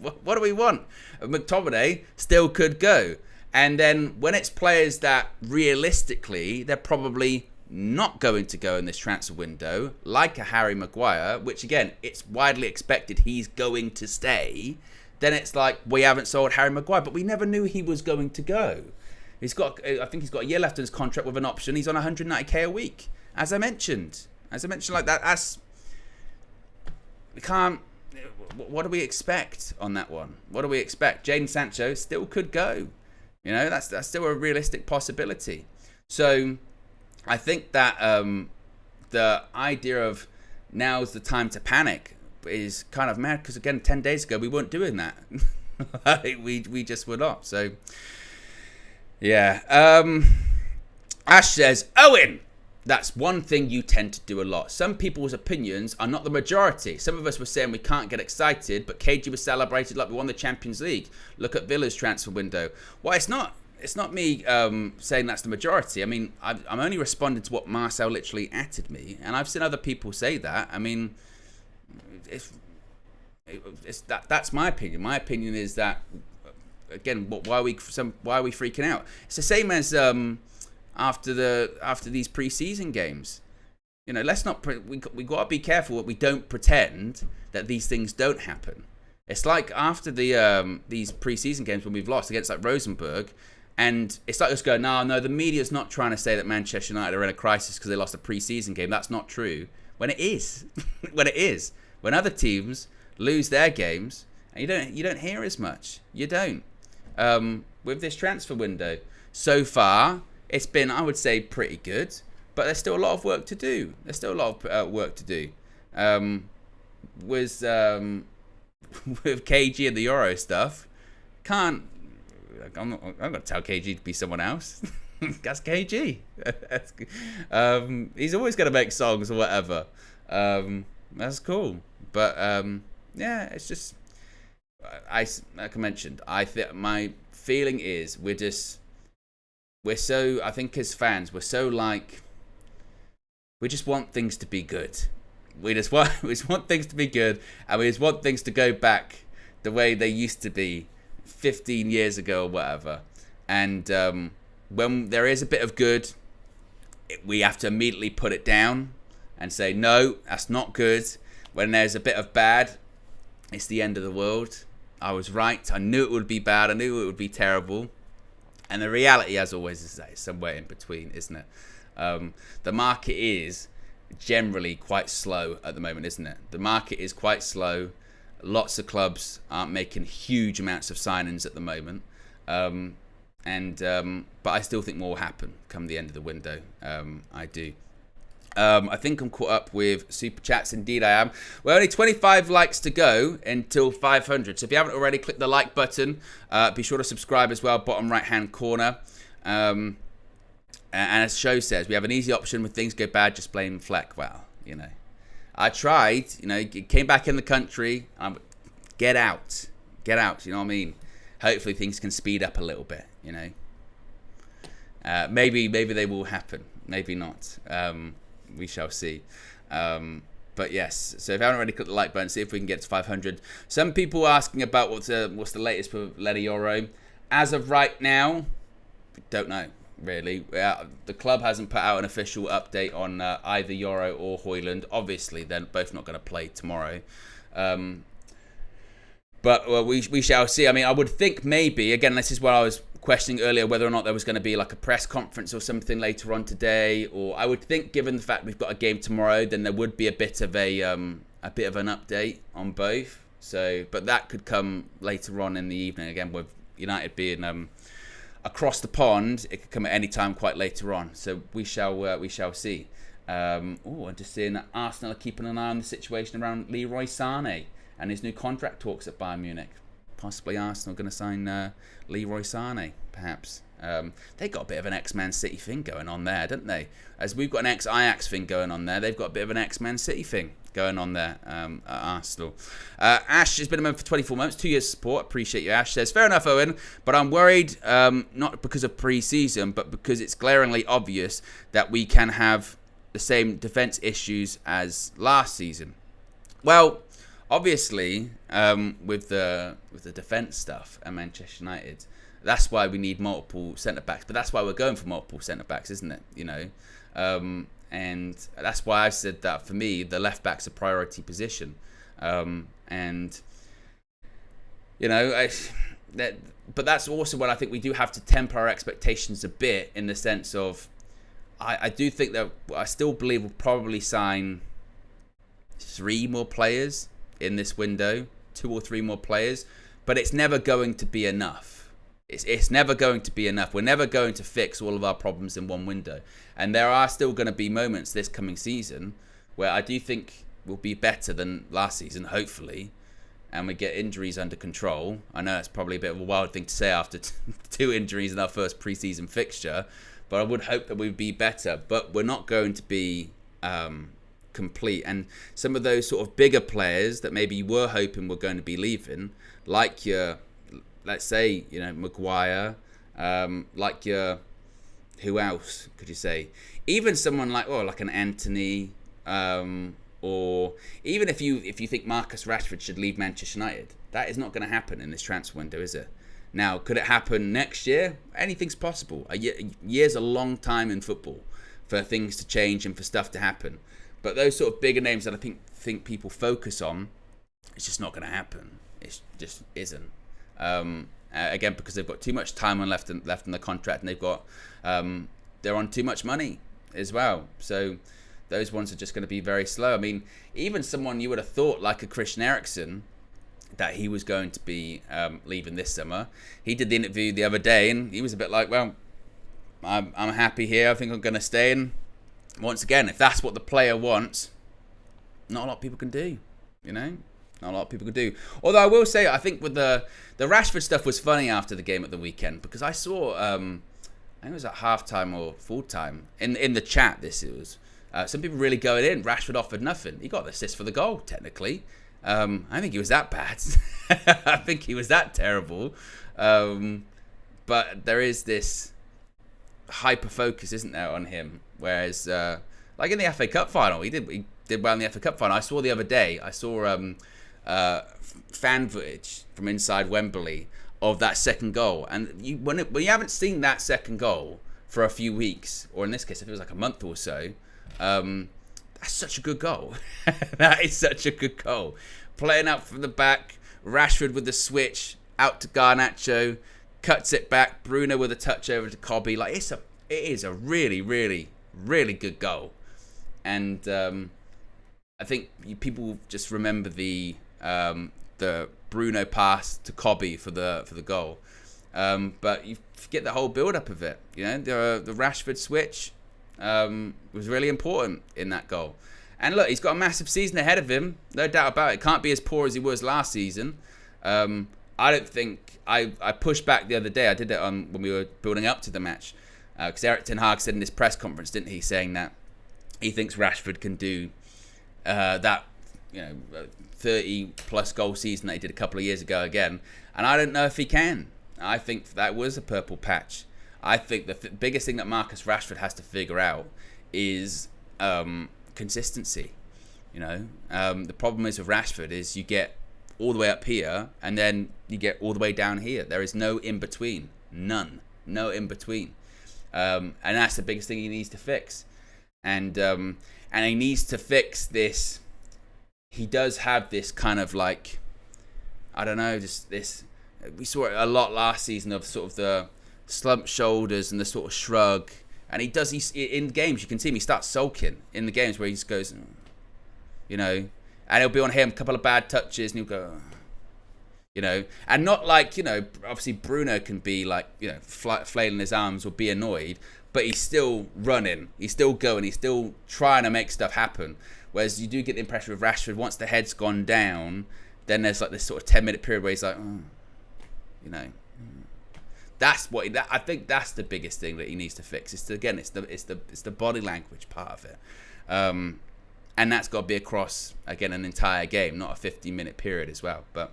What do we want? McTominay still could go. And then when it's players that realistically, they're probably not going to go in this transfer window, like a Harry Maguire, which again, it's widely expected he's going to stay, then it's like, we haven't sold Harry Maguire, but we never knew he was going to go. I think he's got a year left in his contract with an option. He's on 190k a week. As I mentioned like that, we can't, what do we expect on that one? What do we expect? Jadon Sancho still could go. That's still a realistic possibility. So I think that the idea of now's the time to panic is kind of mad, because again, 10 days ago we weren't doing that. we just were not. So yeah. Ash says, Owen, that's one thing you tend to do a lot. Some people's opinions are not the majority. Some of us were saying we can't get excited, but KG was celebrated like we won the Champions League. Look at Villa's transfer window. Well, it's not me saying that's the majority. I mean, I'm only responding to what Marcel literally atted me, and I've seen other people say that. I mean, that's my opinion. My opinion is that, again, why are we freaking out? It's the same as after these preseason games. Let's not we got to be careful that we don't pretend that these things don't happen. It's like after these preseason games when we've lost against like Rosenborg, and it's like us going, no, the media's not trying to say that Manchester United are in a crisis because they lost a preseason game. That's not true. When it is, when other teams lose their games, and you don't hear as much. You don't. With this transfer window, so far it's been, I would say, pretty good, but there's still a lot of work to do. With KG and the Euro stuff, I'm not going to tell KG to be someone else. That's KG. He's always going to make songs or whatever. That's cool. But yeah, it's just, like I mentioned, my feeling is I think as fans, we're so like, we just want things to be good. We just want things to be good, and we just want things to go back the way they used to be 15 years ago or whatever. And when there is a bit of good, we have to immediately put it down and say, no, that's not good. When there's a bit of bad, it's the end of the world. I was right. I knew it would be bad. I knew it would be terrible. And the reality, as always, is that it's somewhere in between, isn't it? The market is generally quite slow at the moment, isn't it? The market is quite slow. Lots of clubs aren't making huge amounts of signings at the moment. But I still think more will happen come the end of the window. I do. I think I'm caught up with super chats. Indeed, I am. We're only 25 likes to go until 500. So if you haven't already, click the like button. Be sure to subscribe as well, bottom right-hand corner. And as Show says, we have an easy option when things go bad. Just blame Fleck. Well, I tried. Came back in the country. Get out. You know what I mean? Hopefully things can speed up a little bit. Maybe they will happen. Maybe not. We shall see. But yes, so if you haven't already clicked the like button, see if we can get to 500. Some people asking about what's the latest for Lenny Euro. As of right now, don't know, really. The club hasn't put out an official update on either Euro or Højlund. Obviously, they're both not going to play tomorrow. But we shall see. I mean, I would think maybe, again, this is what I was questioning earlier whether or not there was going to be like a press conference or something later on today, or I would think, given the fact we've got a game tomorrow, then there would be a bit of an update on both. So, but that could come later on in the evening. Again, with United being across the pond, it could come at any time quite later on. So we shall see. I'm just seeing that Arsenal are keeping an eye on the situation around Leroy Sané and his new contract talks at Bayern Munich. Possibly Arsenal going to sign Leroy Sané, perhaps. They got a bit of an ex-Man City thing going on there, don't they? As we've got an ex-Ajax thing going on there, they've got a bit of an ex-Man City thing going on there at Arsenal. Ash has been a member for 24 months, 2 years support. Appreciate you, Ash. Says, fair enough, Owen, but I'm worried not because of pre-season, but because it's glaringly obvious that we can have the same defence issues as last season. Well, obviously, with the defence stuff at Manchester United, that's why we need multiple centre-backs. But that's why we're going for multiple centre-backs, isn't it? You know, and that's why I said that for me, the left-back's a priority position. And, you know, but that's also what I think we do have to temper our expectations a bit, in the sense of, I do think that I still believe we'll probably sign 3 more players in this window, 2 or 3 more players, but it's never going to be enough. It's never going to be enough. We're never going to fix all of our problems in one window. And there are still going to be moments this coming season where I do think we'll be better than last season, hopefully, and we get injuries under control. I know it's probably a bit of a wild thing to say after 2 injuries in our first preseason fixture, but I would hope that we'd be better. But we're not going to be complete. And some of those sort of bigger players that maybe you were hoping were going to be leaving, like your, let's say, you know, Maguire, like your, who else could you say? Even someone like, like an Anthony, or even if you think Marcus Rashford should leave Manchester United, that is not going to happen in this transfer window, is it? Now, could it happen next year? Anything's possible. A year's a long time in football for things to change and for stuff to happen. But those sort of bigger names that I think people focus on, it's just not going to happen. It just isn't. Again, because they've got too much time left in the contract, and they've got they're on too much money as well. So those ones are just going to be very slow. I mean, even someone you would have thought like a Christian Eriksen, that he was going to be leaving this summer. He did the interview the other day, and he was a bit like, well, I'm happy here. I think I'm going to stay. And once again, if that's what the player wants, not a lot of people can do, you know? Not a lot of people can do. Although I will say, I think with the Rashford stuff was funny after the game at the weekend, because I saw, I think it was at halftime or full time, in the chat, some people really going in. Rashford offered nothing. He got the assist for the goal, technically. I don't think he was that bad. I think he was that terrible. But there is this hyper focus, isn't there, on him? Whereas, like in the FA Cup final, he did well in the FA Cup final. I saw the other day, fan footage from inside Wembley of that second goal. And when you haven't seen that second goal for a few weeks, or in this case, if it was like a month or so, that's such a good goal. That is such a good goal. Playing out from the back, Rashford with the switch, out to Garnacho, cuts it back, Bruno with a touch over to Kobe. Like, it is a really, really, really good goal. And I think people just remember the Bruno pass to Kobe for the goal. But you forget the whole build-up of it. You know, the Rashford switch was really important in that goal. And look, he's got a massive season ahead of him, no doubt about it. Can't be as poor as he was last season. I don't think I pushed back the other day. I did it when we were building up to the match, because Erik ten Hag said in his press conference, didn't he, saying that he thinks Rashford can do that, 30-plus goal season that he did a couple of years ago again. And I don't know if he can. I think that was a purple patch. I think the biggest thing that Marcus Rashford has to figure out is consistency. The problem is with Rashford is you get all the way up here and then you get all the way down here. There is no in between. None. No in between. And that's the biggest thing he needs to fix. And he needs to fix this. He does have this kind of like, I don't know, just this. We saw it a lot last season of sort of the slumped shoulders and the sort of shrug. And he's in games, you can see him, he starts sulking in the games where he just goes, you know, and it'll be on him, a couple of bad touches, and he'll go, you know, and not like, you know, obviously Bruno can be like, you know, flailing his arms or be annoyed, but he's still running, he's still going, he's still trying to make stuff happen. Whereas you do get the impression with Rashford, once the head's gone down, then there's like this sort of 10-minute period where he's like, oh, you know. That's what I think. That's the biggest thing that he needs to fix. It's the body language part of it, and that's got to be across again an entire game, not a 15-minute period as well. But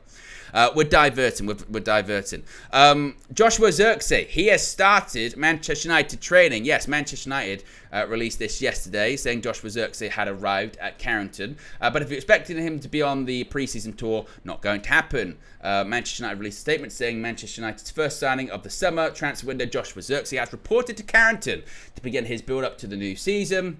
we're diverting. We're diverting. Joshua Zirkzee, he has started Manchester United training. Yes, Manchester United released this yesterday, saying Joshua Zirkzee had arrived at Carrington. But if you're expecting him to be on the pre-season tour, not going to happen. Manchester United released a statement saying Manchester United's first signing of the summer transfer window, Joshua Zirkzee, has reported to Carrington to begin his build-up to the new season.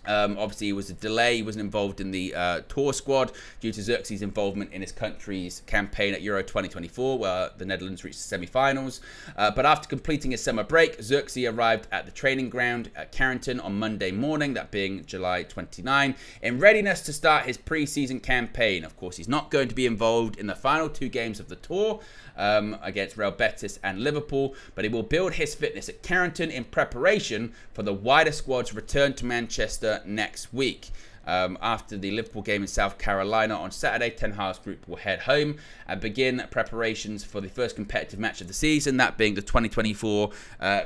Obviously, it was a delay. He wasn't involved in the tour squad due to Zirkzee's involvement in his country's campaign at Euro 2024, where the Netherlands reached the semi-finals. But after completing his summer break, Zirkzee arrived at the training ground at Carrington on Monday morning, that being July 29, in readiness to start his pre-season campaign. Of course, he's not going to be involved in the final 2 games of the tour against Real Betis and Liverpool, but he will build his fitness at Carrington in preparation for the wider squad's return to Manchester next week. After the Liverpool game in South Carolina on Saturday, Ten Hag's group will head home and begin preparations for the first competitive match of the season, that being the 2024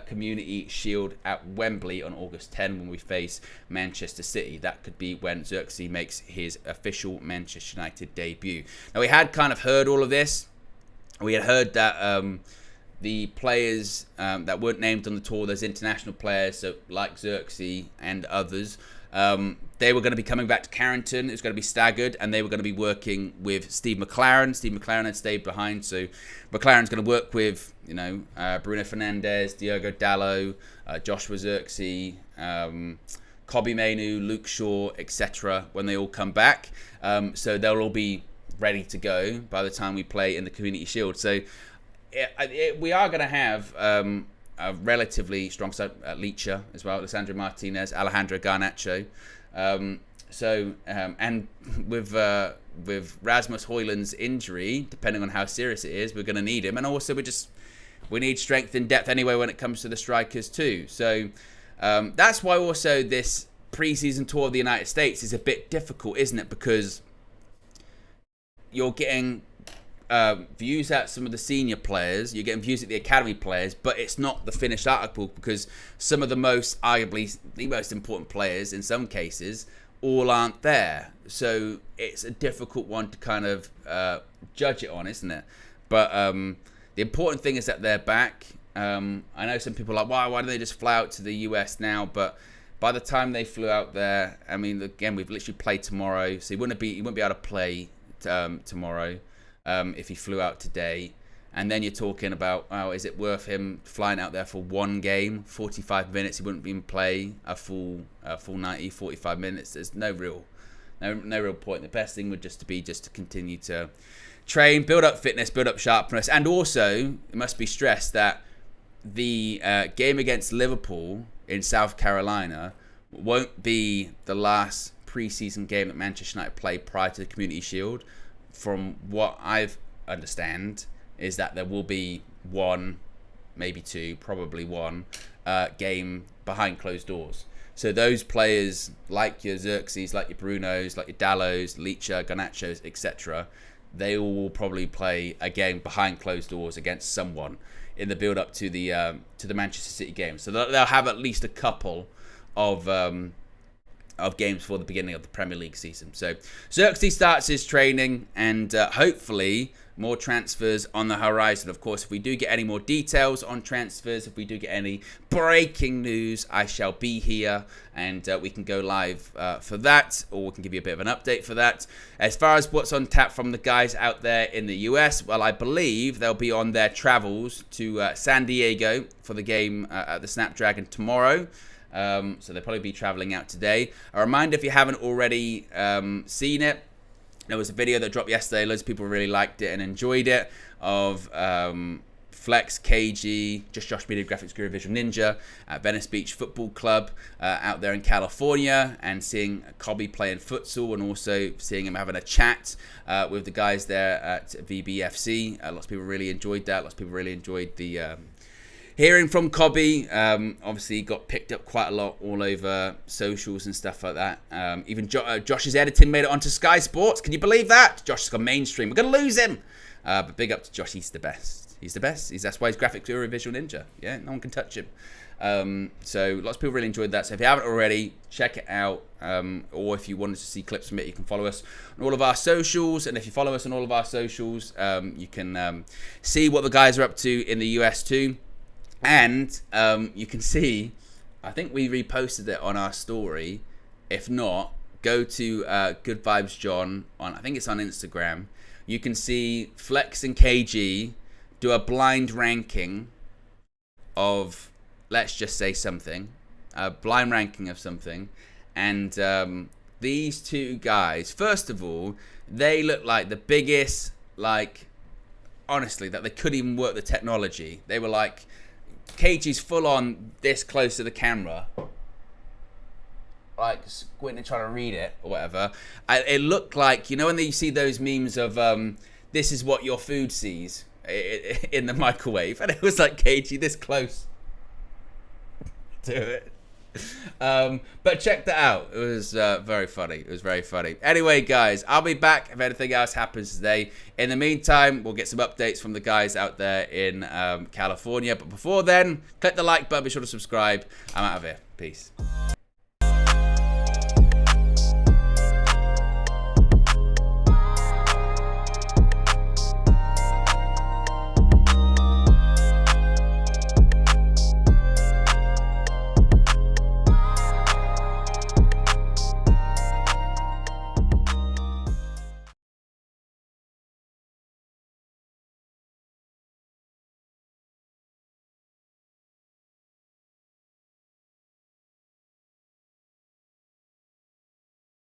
Community Shield at Wembley on August 10 when we face Manchester City. That could be when Zirkzee makes his official Manchester United debut. Now, we had kind of heard all of this. We had heard that the players that weren't named on the tour, those international players, so like Zirkzee and others, they were going to be coming back to Carrington. It was going to be staggered, and they were going to be working with Steve McLaren. Steve McLaren had stayed behind, so McLaren's going to work with, you know, Bruno Fernandes, Diogo Dalot, Joshua Zirkzee, Kobbie Mainoo, Luke Shaw, etc. when they all come back. So they'll all be ready to go by the time we play in the Community Shield. So we are going to have a relatively strong side, Licha as well, Alessandro Martinez, Alejandro Garnacho. And with Rasmus Højlund's injury, depending on how serious it is, we're going to need him. And also we need strength in depth anyway when it comes to the strikers too. So that's why also this pre-season tour of the United States is a bit difficult, isn't it? Because you're getting views at some of the senior players, you're getting views at the academy players, but it's not the finished article because some of the arguably the most important players in some cases all aren't there. So it's a difficult one to kind of judge it on, isn't it? But the important thing is that they're back. I know some people are like, why don't they just fly out to the US now? But by the time they flew out there, I mean, again, we've literally played tomorrow, so he wouldn't be able to play tomorrow if he flew out today. And then you're talking about, well, is it worth him flying out there for one game, 45 minutes? He wouldn't even play a full 90, 45 minutes. There's no real point. The best thing would just be to continue to train, build up fitness, build up sharpness, and also it must be stressed that the game against Liverpool in South Carolina won't be the last pre-season game that Manchester United play prior to the Community Shield. From what I've understand is that there will be one, maybe two, probably one game behind closed doors. So those players like your Zirkzees, like your Brunos, like your Dalots, Licha, Garnachos, etc., they all will probably play a game behind closed doors against someone in the build-up to the Manchester City game. So they'll have at least a couple of games for the beginning of the Premier League season. So Zirkzee starts his training, and hopefully more transfers on the horizon. Of course, if we do get any more details on transfers, if we do get any breaking news, I shall be here, and we can go live for that, or we can give you a bit of an update for that. As far as what's on tap from the guys out there in the US, well, I believe they'll be on their travels to San Diego for the game at the Snapdragon tomorrow. So they'll probably be traveling out today. A reminder, if you haven't already seen it, there was a video that dropped yesterday. Loads of people really liked it and enjoyed it, of Flex, KG, Just Josh Media, Graphics Guru, Visual Ninja at Venice Beach Football Club out there in California, and seeing Cobby playing futsal, and also seeing him having a chat with the guys there at VBFC. Lots of people really enjoyed that. Lots of people really enjoyed the hearing from Cobby. Obviously got picked up quite a lot all over socials and stuff like that. Even Josh's editing made it onto Sky Sports. Can you believe that? Josh has gone mainstream. We're going to lose him. But big up to Josh. He's the best. He's the best. That's why he's Graphics Guru, Visual Ninja. Yeah, no one can touch him. So lots of people really enjoyed that. So if you haven't already, check it out. Or if you wanted to see clips from it, you can follow us on all of our socials. And if you follow us on all of our socials, you can see what the guys are up to in the US too. And you can see, I think we reposted it on our story. If not, go to Good Vibes John on, I think it's on Instagram. You can see Flex and KG do a blind ranking of, let's just say something, a blind ranking of something. And these two guys, first of all, they look like the biggest, like, honestly, that they couldn't even work the technology. They were like, KG's full on this close to the camera, like squinting trying to read it or whatever. It looked like, you know, when you see those memes of this is what your food sees in the microwave, and it was like KG this close to it. But check that out. It was very funny. It was very funny. Anyway, guys, I'll be back if anything else happens today. In the meantime, we'll get some updates from the guys out there in California. But before then, click the like button. Be sure to subscribe. I'm out of here. Peace.